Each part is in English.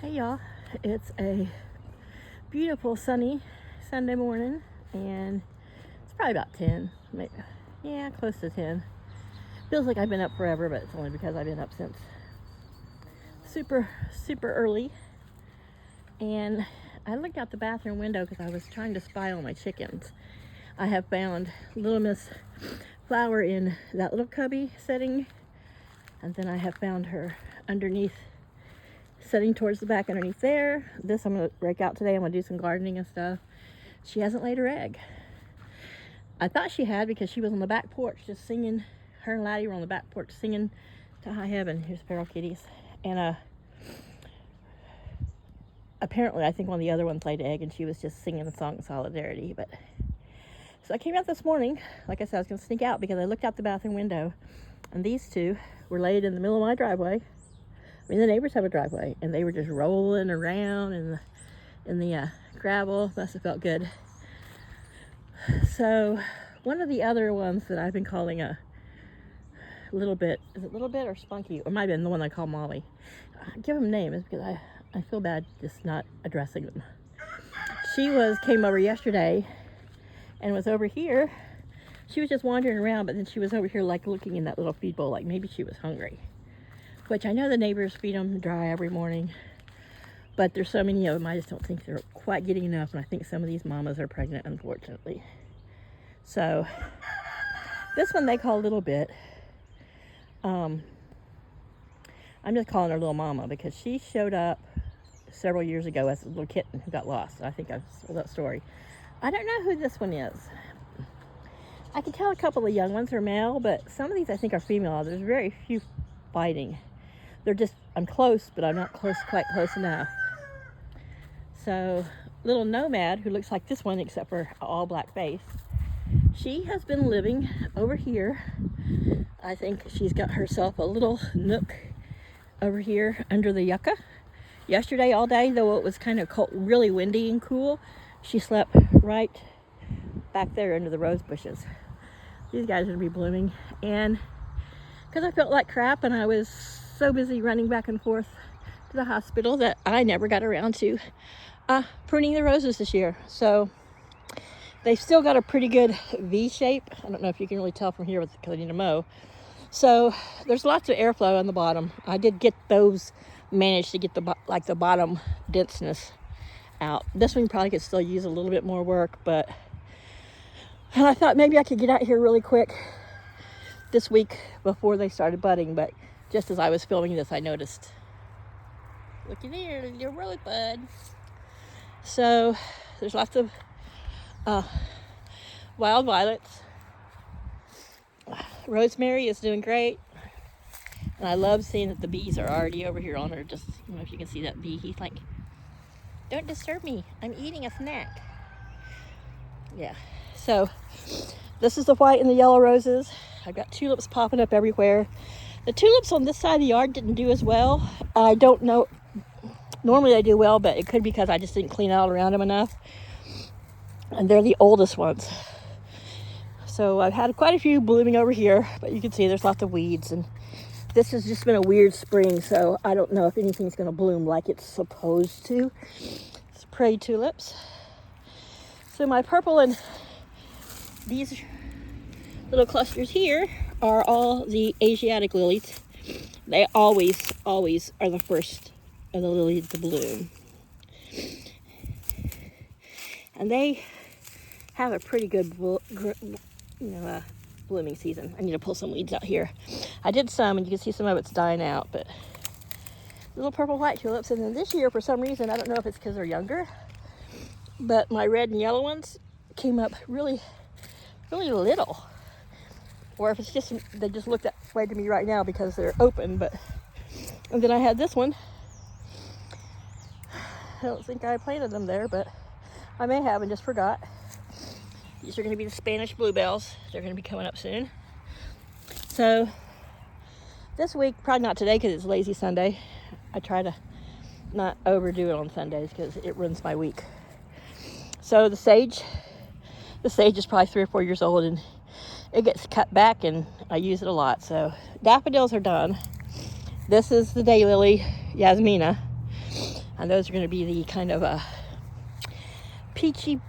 Hey y'all, it's a beautiful sunny Sunday morning and it's probably about 10, maybe, yeah, close to 10. Feels like I've been up forever, but it's only because I've been up since super early. And I looked out the bathroom window because I was trying to spy on my chickens. I have found Little Miss Flower in that little cubby setting, and then I have found her underneath, setting towards the back underneath there. This I'm going to break out today. I'm going to do some gardening and stuff. She hasn't laid her egg. I thought she had because she was on the back porch just singing. Her and Laddie were on the back porch singing to high heaven. Here's feral kitties. And apparently I think one of the other ones laid an egg and she was just singing a song of solidarity. But so I came out this morning. Like I said, I was going to sneak out because I looked out the bathroom window and these two were laid in the middle of my driveway. I mean, the neighbors have a driveway, and they were just rolling around in the gravel. Must have felt good. So, one of the other ones that I've been calling a little bit, is it little bit or spunky? Or it might have been the one I call Molly. Give them names because I feel bad just not addressing them. She came over yesterday and was over here. She was just wandering around, but then she was over here like looking in that little feed bowl like maybe she was hungry. Which I know the neighbors feed them dry every morning, but there's so many of them, I just don't think they're quite getting enough, and I think some of these mamas are pregnant, unfortunately. So, this one they call Little Bit. I'm just calling her Little Mama because she showed up several years ago as a little kitten who got lost. I think I've told that story. I don't know who this one is. I can tell a couple of young ones are male, but some of these I think are female. There's very few fighting. They're just, I'm close, but I'm not quite close enough. So, little Nomad, who looks like this one except for an all black face, she has been living over here. I think she's got herself a little nook over here under the yucca. Yesterday all day, though it was kind of cold, really windy and cool, she slept right back there under the rose bushes. These guys are going to be blooming. And because I felt like crap and I was so busy running back and forth to the hospital that I never got around to pruning the roses this year. So they've still got a pretty good V shape. I don't know if you can really tell from here because I need to mow. So there's lots of airflow on the bottom. I did get those, managed to get the bottom denseness out. This one probably could still use a little bit more work, but and I thought maybe I could get out here really quick this week before they started budding, but just as I was filming this, I noticed, looky there, your rosebud. So there's lots of wild violets. Rosemary is doing great, and I love seeing that the bees are already over here on her. Just, I don't know if you can see that bee. He's like, "Don't disturb me. I'm eating a snack." Yeah. So this is the white and the yellow roses. I've got tulips popping up everywhere. The tulips on this side of the yard didn't do as well. I don't know. Normally they do well, but it could be because I just didn't clean out around them enough. And they're the oldest ones. So I've had quite a few blooming over here, but you can see there's lots of weeds. And this has just been a weird spring, so I don't know if anything's going to bloom like it's supposed to. It's prairie tulips. So my purple and these little clusters here are all the Asiatic lilies. They always are the first of the lilies to bloom. And they have a pretty good blooming season. I need to pull some weeds out here. I did some, and you can see some of it's dying out, but little purple white tulips. And then this year, for some reason, I don't know if it's because they're younger, but my red and yellow ones came up really little. Or if it's just, they just look that way to me right now because they're open, but, and then I had this one. I don't think I planted them there, but I may have and just forgot. These are going to be the Spanish bluebells. They're going to be coming up soon. So, this week, probably not today because it's lazy Sunday. I try to not overdo it on Sundays because it ruins my week. So, the sage is probably 3 or 4 years old and it gets cut back and I use it a lot. So daffodils are done. This is the daylily, Yasmina. And those are going to be the kind of peachy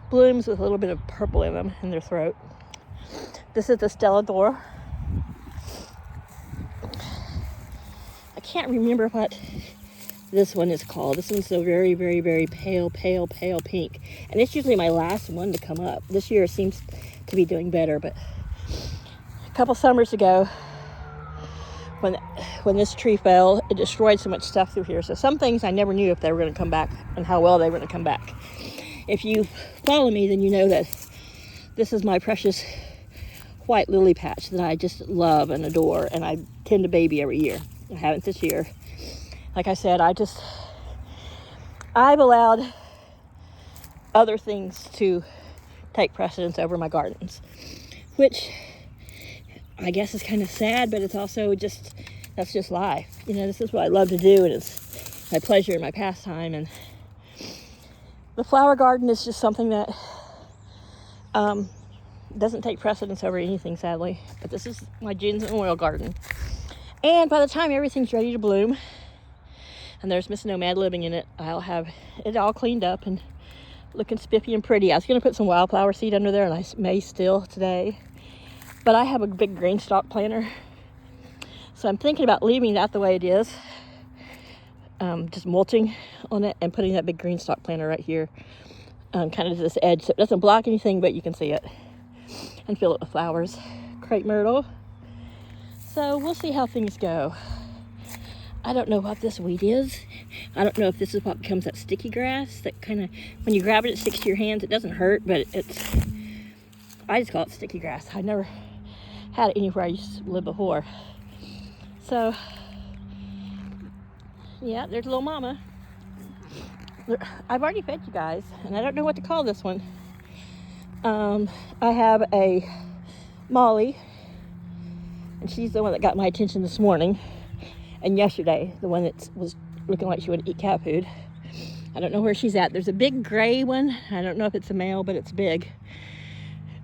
blooms with a little bit of purple in them in their throat. This is the Stella d'Or. I can't remember what this one is called. This one's so very, very, very pale pink. And it's usually my last one to come up. This year it seems to be doing better, but a couple summers ago, when this tree fell, it destroyed so much stuff through here. So some things I never knew if they were going to come back and how well they were going to come back. If you follow me, then you know that this is my precious white lily patch that I just love and adore, and I tend to baby every year. I haven't this year. Like I said, I've allowed other things to take precedence over my gardens, which I guess is kind of sad, but it's also that's just life. You know, this is what I love to do, and it's my pleasure and my pastime. And the flower garden is just something that doesn't take precedence over anything, sadly. But this is my ginseng oil garden. And by the time everything's ready to bloom, and there's Miss Nomad living in it, I'll have it all cleaned up and looking spiffy and pretty. I was going to put some wildflower seed under there, and I may still today. But I have a big green stalk planter, so I'm thinking about leaving that the way it is, just mulching on it and putting that big green stalk planter right here, kind of to this edge, so it doesn't block anything, but you can see it, and fill it with flowers. Crepe myrtle. So we'll see how things go. I don't know what this weed is. I don't know if this is what becomes that sticky grass that kind of, when you grab it, it sticks to your hands. It doesn't hurt, but I just call it sticky grass. I never had it anywhere I used to live before. So, yeah, there's little mama. I've already fed you guys, and I don't know what to call this one. I have a Molly, and she's the one that got my attention this morning. And yesterday, the one that was looking like she would eat cat food. I don't know where she's at. There's a big gray one. I don't know if it's a male, but it's big.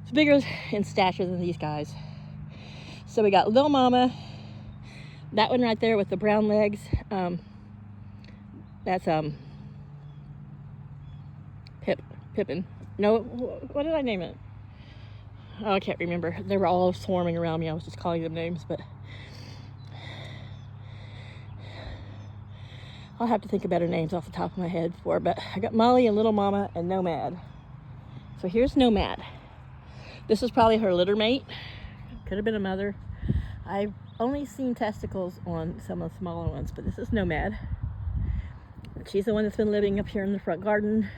It's bigger in stature than these guys. So we got Little Mama. That one right there with the brown legs. That's Pippin. No, what did I name it? Oh, I can't remember. They were all swarming around me. I was just calling them names, but I'll have to think of better names off the top of my head for. But I got Molly and Little Mama and Nomad. So here's Nomad. This is probably her litter mate. Could have been a mother. I've only seen testicles on some of the smaller ones, but this is Nomad. She's the one that's been living up here in the front garden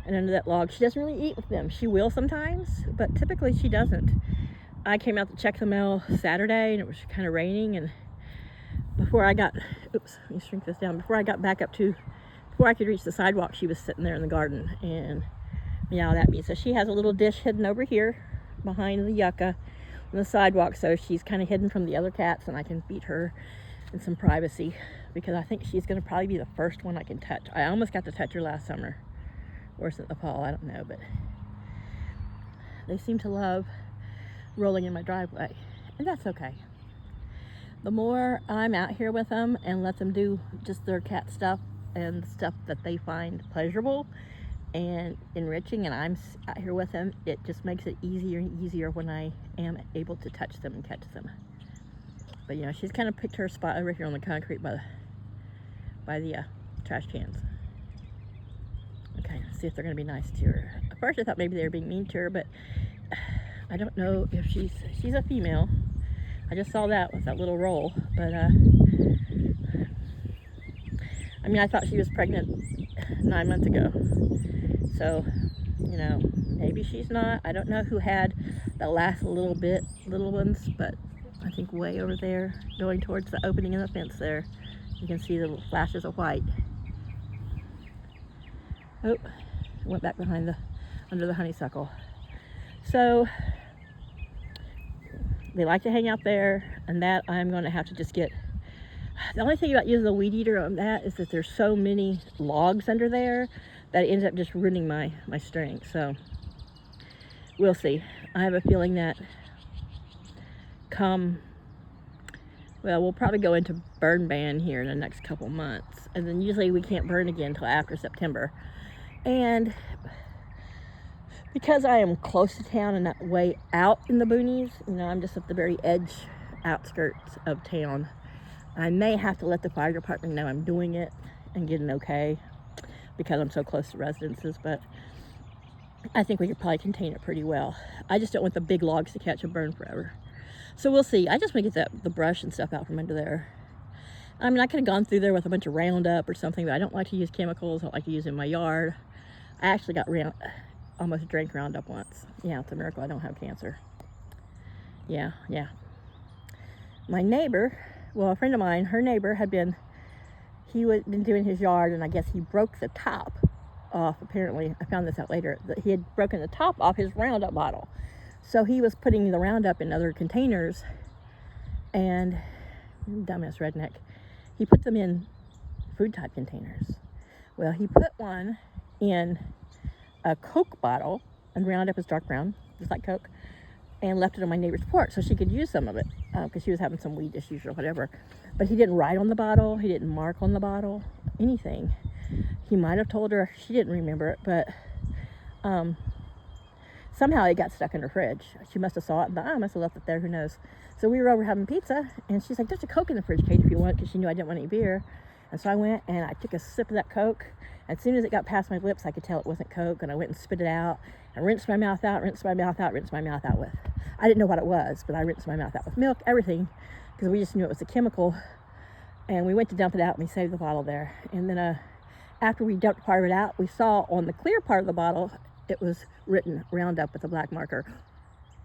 and under that log. She doesn't really eat with them. She will sometimes, but typically she doesn't. I came out to check the mail Saturday, and it was kind of raining, and before I got, oops, let me shrink this down. Before I got back up to, before I could reach the sidewalk, she was sitting there in the garden and meowed at me. So she has a little dish hidden over here behind the yucca on the sidewalk, so she's kind of hidden from the other cats, and I can feed her in some privacy, because I think she's going to probably be the first one I can touch. I almost got to touch her last summer, or is it the fall? I don't know, but they seem to love rolling in my driveway, and that's okay. The more I'm out here with them and let them do just their cat stuff and stuff that they find pleasurable and enriching, and I'm out here with them, it just makes it easier and easier when I am able to touch them and catch them. But you know, she's kind of picked her spot over here on the concrete by the trash cans. Okay, let's see if they're going to be nice to her. At first I thought maybe they were being mean to her, but I don't know if she's a female. I just saw that with that little roll, but I mean, I thought she was pregnant 9 months ago. So, you know, maybe she's not. I don't know who had the last little ones, but I think way over there, going towards the opening in the fence there, you can see the little flashes of white. Oh, went back behind under the honeysuckle. So they like to hang out there, and that I'm going to have to just get. The only thing about using the weed eater on that is that there's so many logs under there that it ends up just ruining my strength. So we'll see. I have a feeling that come Well, we'll probably go into burn ban here in the next couple months. And then usually we can't burn again until after September. And because I am close to town and not way out in the boonies, you know, I'm just at the very edge outskirts of town, I may have to let the fire department know I'm doing it and get an okay because I'm so close to residences, but I think we could probably contain it pretty well. I just don't want the big logs to catch and burn forever. So we'll see. I just want to get the brush and stuff out from under there. I mean, I could have gone through there with a bunch of Roundup or something, but I don't like to use chemicals. I don't like to use in my yard. I actually got almost drank Roundup once. Yeah, it's a miracle I don't have cancer. Yeah. My neighbor, well, a friend of mine, her neighbor he had been doing his yard, and I guess he broke the top off. Apparently, I found this out later, that he had broken the top off his Roundup bottle. So he was putting the Roundup in other containers, and dumbass redneck, he put them in food type containers. Well, he put one in a Coke bottle, and Roundup is dark brown, just like Coke, and left it on my neighbor's porch so she could use some of it because she was having some weed issues or whatever. But he didn't write on the bottle, he didn't mark on the bottle, anything. He might have told her, she didn't remember it, but somehow it got stuck in her fridge. She must have saw it and thought, I must have left it there, who knows. So we were over having pizza, and she's like, there's a Coke in the fridge, Kate, if you want, because she knew I didn't want any beer. And so I went and I took a sip of that Coke. As soon as it got past my lips, I could tell it wasn't Coke, and I went and spit it out and rinsed my mouth out with. I didn't know what it was, but I rinsed my mouth out with milk, everything, because we just knew it was a chemical. And we went to dump it out, and we saved the bottle there. And then after we dumped part of it out, we saw on the clear part of the bottle, it was written Roundup with a black marker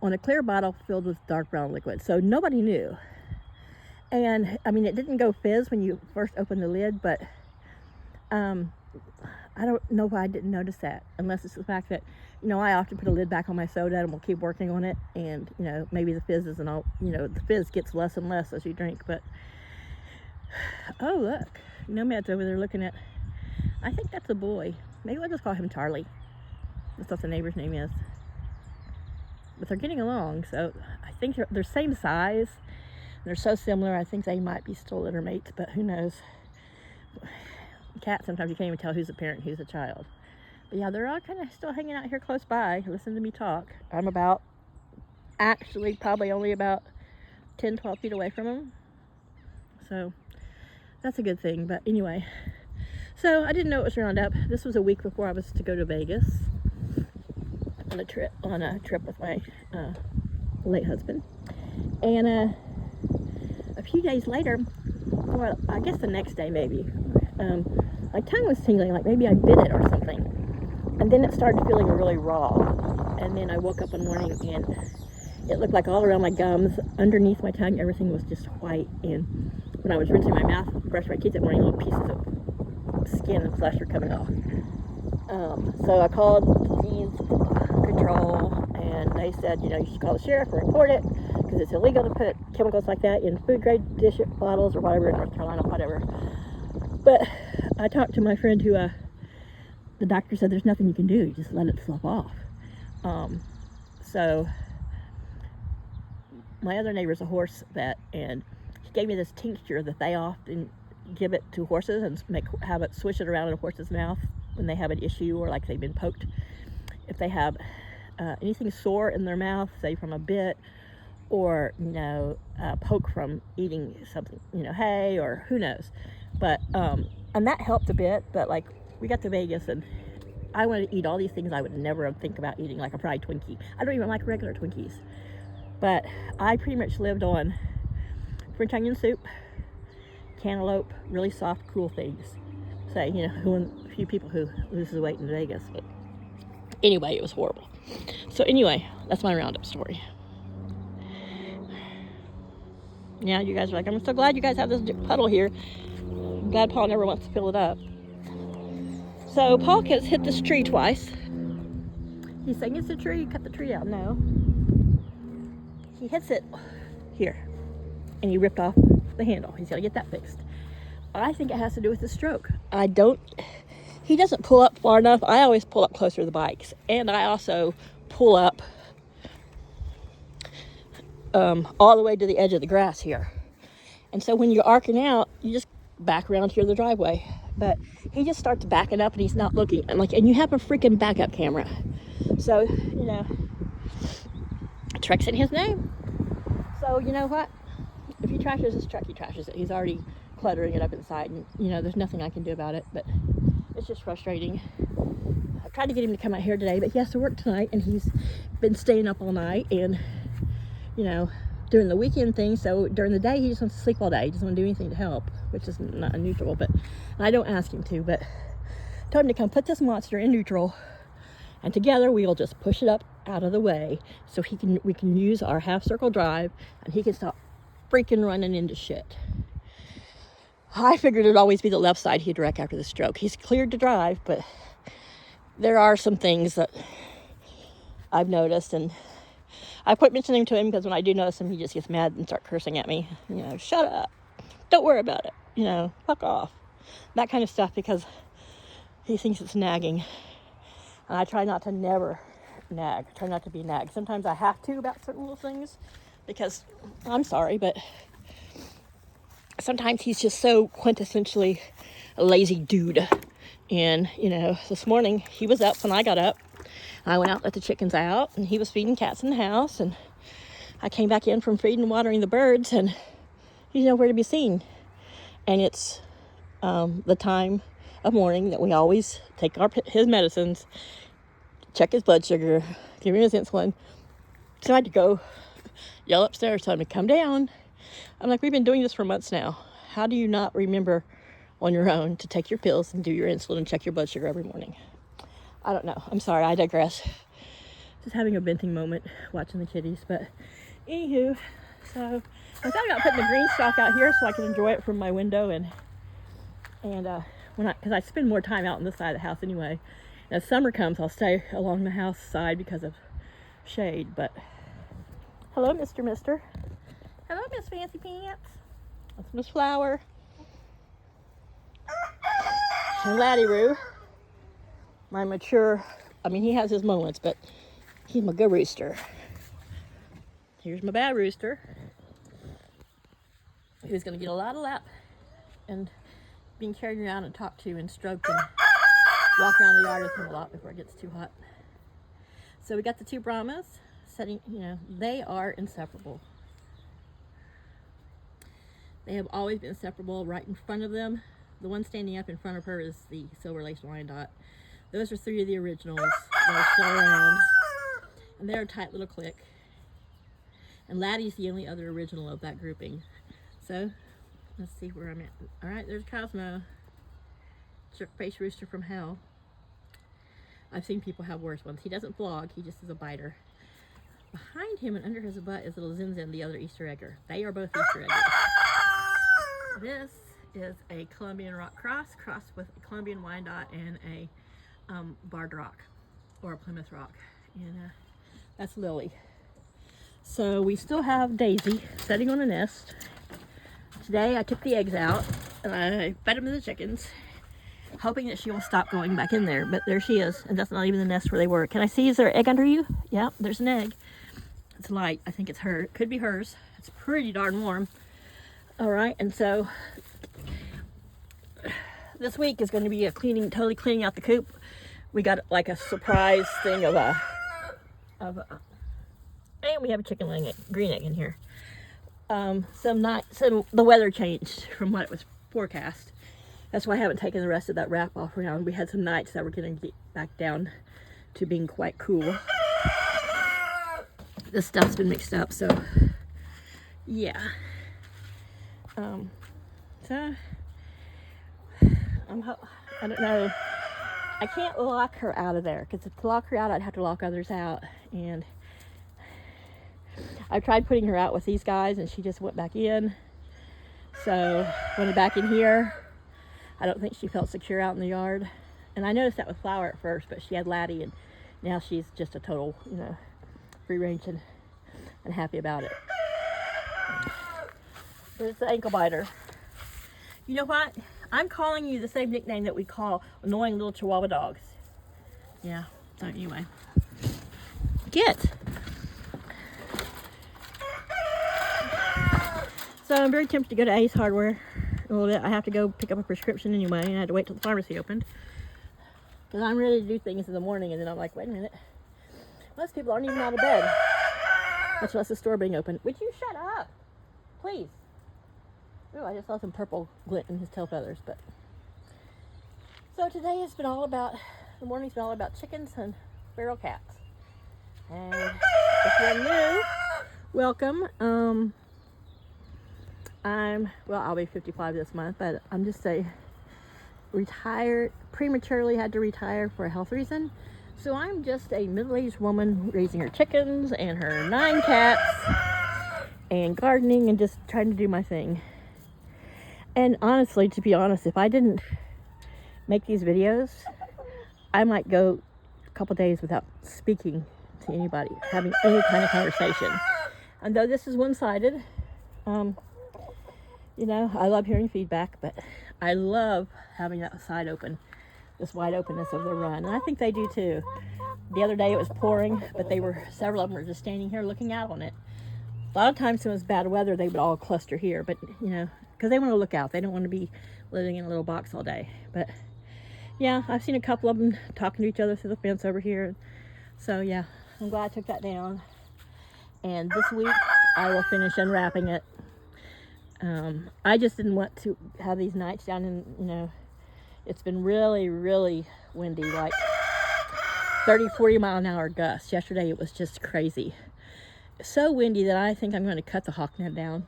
on a clear bottle filled with dark brown liquid. So nobody knew. And I mean, it didn't go fizz when you first opened the lid, but I don't know why I didn't notice that, unless it's the fact that, you know, I often put a lid back on my soda and we'll keep working on it. And, you know, maybe the fizz isn't all, you know, the fizz gets less and less as you drink. But, oh, look, Nomad's over there looking at, I think that's a boy. Maybe I'll just call him Charlie. That's what the neighbor's name is. But they're getting along, so I think they're same size. They're so similar, I think they might be still litter mates, but who knows. Cats, sometimes you can't even tell who's a parent and who's a child. But yeah, they're all kind of still hanging out here close by. Listen to me talk. I'm probably only about 10, 12 feet away from them. So that's a good thing. But anyway, so I didn't know it was Roundup. This was a week before I was to go to Vegas on a trip with my late husband. And a few days later, or I guess the next day maybe, my tongue was tingling, like maybe I bit it or something. And then it started feeling really raw. And then I woke up one morning and it looked like all around my gums, underneath my tongue, everything was just white. And when I was rinsing my mouth, brushing my teeth that morning, little pieces of skin and flesh were coming off. So I called disease control, and they said, you know, you should call the sheriff and report it because it's illegal to put chemicals like that in food grade dish bottles or whatever in North Carolina, whatever. But I talked to my friend who the doctor said there's nothing you can do, you just let it slough off. So my other neighbor's a horse vet, and he gave me this tincture that they often give it to horses and have it swish it around in a horse's mouth when they have an issue or like they've been poked. If they have anything sore in their mouth, say from a bit, or, you know, poke from eating something, you know, hay or who knows. But, and that helped a bit, but like we got to Vegas and I wanted to eat all these things I would never think about eating, like a fried Twinkie. I don't even like regular Twinkies. But I pretty much lived on French onion soup, cantaloupe, really soft, cool things. Say, you know, a few people who loses weight in Vegas. But anyway, it was horrible. So anyway, that's my Roundup story. Yeah, you guys are like, I'm so glad you guys have this puddle here. I'm glad Paul never wants to fill it up. So Paul gets hit this tree twice. He's saying it's a tree, cut the tree out. No. He hits it here, and he ripped off the handle. He's got to get that fixed. I think it has to do with the stroke. He doesn't pull up far enough. I always pull up closer to the bikes. And I also pull up all the way to the edge of the grass here. And so when you're arcing out, you just back around here the driveway. But he just starts backing up and he's not looking. And you have a freaking backup camera. So, you know, Trek's in his name. So, you know what? If he trashes his truck, he trashes it. He's already cluttering it up inside. And, you know, there's nothing I can do about it. But it's just frustrating. I tried to get him to come out here today, but he has to work tonight. And he's been staying up all night. And, you know, doing the weekend thing. So during the day, he just wants to sleep all day. He doesn't want to do anything to help, which is not neutral. But I don't ask him to. But I told him to come put this monster in neutral. And together we'll just push it up out of the way so we can use our half circle drive and he can stop freaking running into shit. I figured it'd always be the left side he'd wreck after the stroke. He's cleared to drive, but there are some things that I've noticed, and I quit mentioning to him because when I do notice him, he just gets mad and starts cursing at me. You know, shut up. Don't worry about it. You know, fuck off. That kind of stuff, because he thinks it's nagging. And I try not to never nag. I try not to be nagged. Sometimes I have to about certain little things because I'm sorry, but sometimes he's just so quintessentially a lazy dude. And, you know, this morning he was up when I got up. I went out, let the chickens out, and he was feeding cats in the house. And I came back in from feeding and watering the birds, and he's nowhere to be seen. And it's the time of morning that we always take his medicines, check his blood sugar, give him his insulin. So I had to go yell upstairs, tell him to come down. I'm like, we've been doing this for months now. How do you not remember on your own to take your pills and do your insulin and check your blood sugar every morning? I don't know. I'm sorry, I digress. Just having a venting moment watching the kitties. But anywho, so I thought about putting the green stalk out here so I can enjoy it from my window, and because I spend more time out on this side of the house anyway. And as summer comes, I'll stay along the house side because of shade. But hello, Mister. Hello, Miss Fancy Pants. That's Miss Flower. And Laddie Roo, my mature, I mean, he has his moments, but he's my good rooster. Here's my bad rooster, who's going to get a lot of lap and being carried around and talked to and stroked and walk around the yard with him a lot before it gets too hot. So we got the two Brahmas setting, you know, they are inseparable. They have always been inseparable. Right in front of them, the one standing up in front of her is the Silver Lace Wyandotte. Those are three of the originals that are still around. And they're a tight little clique. And Laddie's the only other original of that grouping. So, let's see where I'm at. Alright, there's Cosmo. Jerk-faced rooster from hell. I've seen people have worse ones. He doesn't vlog, he just is a biter. Behind him and under his butt is little Zinzin, the other Easter egger. They are both Easter eggers. This is a Colombian rock crossed with a Colombian Wyandotte and a barred rock, or a Plymouth rock. And that's Lily. So we still have Daisy sitting on a nest. Today I took the eggs out and I fed them to the chickens, hoping that she will stop going back in there. But there she is, and that's not even the nest where they were. Can I see, is there an egg under you? Yeah, there's an egg. It's light. I think it's her. It could be hers. It's pretty darn warm. All right, and so this week is going to be a totally cleaning out the coop. We got like a surprise thing and we have a chicken laying green egg in here. The weather changed from what it was forecast. That's why I haven't taken the rest of that wrap off around. We had some nights that were going to get back down to being quite cool. This stuff's been mixed up, so yeah. So I don't know. I can't lock her out of there, because to lock her out, I'd have to lock others out. And I tried putting her out with these guys, and she just went back in. So when I'm back in here, I don't think she felt secure out in the yard. And I noticed that with Flower at first, but she had Laddie, and now she's just a total, you know, free range and happy about it. There's the ankle biter. You know what? I'm calling you the same nickname that we call annoying little Chihuahua dogs. Yeah, so anyway. So I'm very tempted to go to Ace Hardware a little bit. I have to go pick up a prescription anyway, and I had to wait till the pharmacy opened. Because I'm ready to do things in the morning, and then I'm like, wait a minute. Most people aren't even out of bed, much less the store being open. Would you shut up? Please. Oh, I just saw some purple glint in his tail feathers, but... So today has been all about, the morning's been all about chickens and feral cats. And if you're new, welcome. I'll be 55 this month, but I'm just prematurely had to retire for a health reason. So I'm just a middle-aged woman raising her chickens and her 9 cats and gardening and just trying to do my thing. And honestly, to be honest, if I didn't make these videos, I might go a couple days without speaking to anybody, having any kind of conversation. And though this is one-sided, you know, I love hearing feedback, but I love having that side open, this wide openness of the run. And I think they do too. The other day it was pouring, but several of them were just standing here looking out on it. A lot of times when it was bad weather, they would all cluster here, but you know, because they want to look out. They don't want to be living in a little box all day. But yeah, I've seen a couple of them talking to each other through the fence over here. So yeah, I'm glad I took that down. And this week I will finish unwrapping it. I just didn't want to have these nights down in, you know, it's been really, really windy, like 30, 40 mile an hour gusts. Yesterday it was just crazy. So windy that I think I'm going to cut the hawk net down.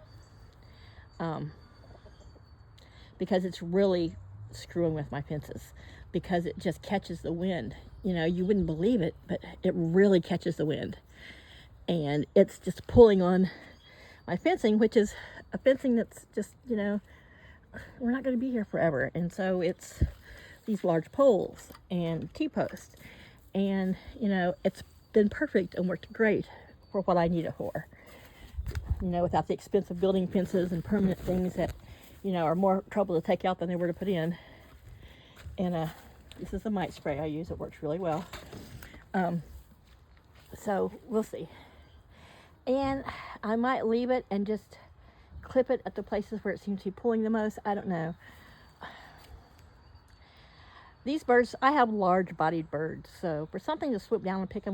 Because it's really screwing with my fences, because it just catches the wind. You know, you wouldn't believe it, but it really catches the wind. And it's just pulling on my fencing, which is a fencing that's just, you know, we're not going to be here forever. And so it's these large poles and T-posts. And, you know, it's been perfect and worked great for what I need it for. You know, without the expense of building fences and permanent things that, you know, are more trouble to take out than they were to put in. And this is the mite spray I use. It works really well. So we'll see. And I might leave it and just clip it at the places where it seems to be pulling the most. I don't know. These birds, I have large bodied birds, so for something to swoop down and pick them up,